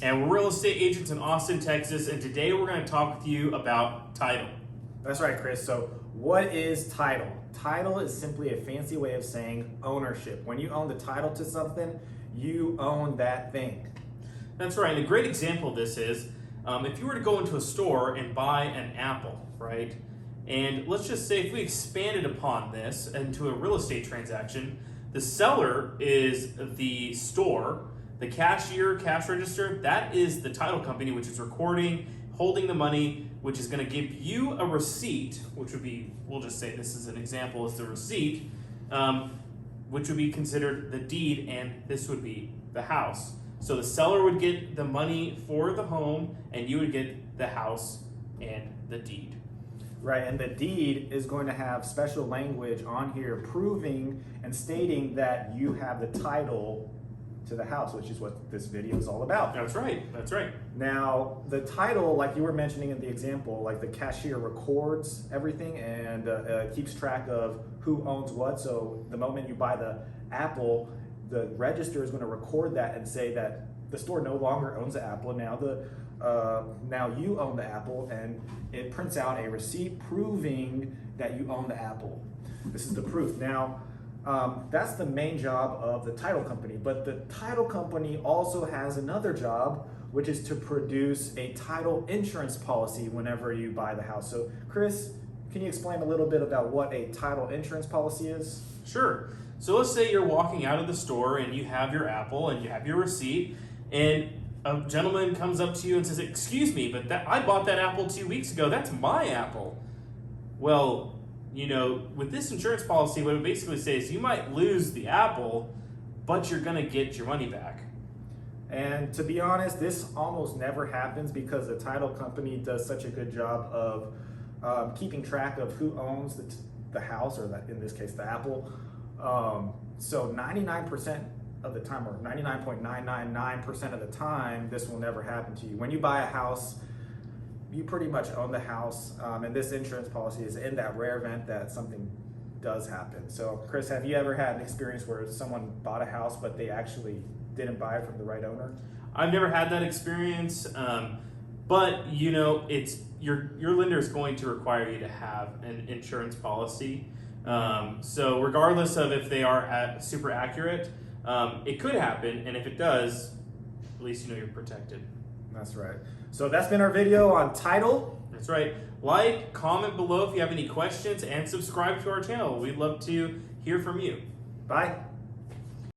and we're real estate agents in Austin, Texas, and today we're going to talk with you about title. That's right, Chris. So what is title? Title is simply a fancy way of saying ownership. When you own the title to something, you own that thing. That's right, and a great example of this is if you were to go into a store and buy an apple, right? And let's just say if we expanded upon this into a real estate transaction, the seller is the store, the cashier, cash register, that is the title company, which is recording, holding the money, which is going to give you a receipt, which would be, we'll just say this is an example, is the receipt, which would be considered the deed, and this would be the house. So the seller would get the money for the home, and you would get the house and the deed. Right, and the deed is going to have special language on here proving and stating that you have the title to the house, which is what this video is all about. That's right, that's right. Now, the title, like you were mentioning in the example, like the cashier records everything and keeps track of who owns what. So the moment you buy the apple, the register is going to record that and say that the store no longer owns the apple. Now you own the apple, and it prints out a receipt proving that you own the apple. This is the proof. Now, that's the main job of the title company, but the title company also has another job, which is to produce a title insurance policy whenever you buy the house. So, Chris, can you explain a little bit about what a title insurance policy is? Sure. So let's say you're walking out of the store and you have your apple and you have your receipt, and a gentleman comes up to you and says, "Excuse me, but I bought that apple 2 weeks ago. That's my apple." Well, you know, with this insurance policy, what it basically says, you might lose the apple, but you're going to get your money back. And to be honest, this almost never happens because the title company does such a good job of keeping track of who owns the house, or in this case, the apple. So 99% of the time, or 99.999% of the time, this will never happen to you. When you buy a house, you pretty much own the house, and this insurance policy is in that rare event that something does happen. So, Chris, have you ever had an experience where someone bought a house but they actually didn't buy it from the right owner? I've never had that experience, but you know, it's your lender is going to require you to have an insurance policy. So regardless of if they are super accurate, it could happen, and if it does, at least you know you're protected. That's right. So that's been our video on title. That's right. Like, comment below if you have any questions, and subscribe to our channel. We'd love to hear from you. Bye.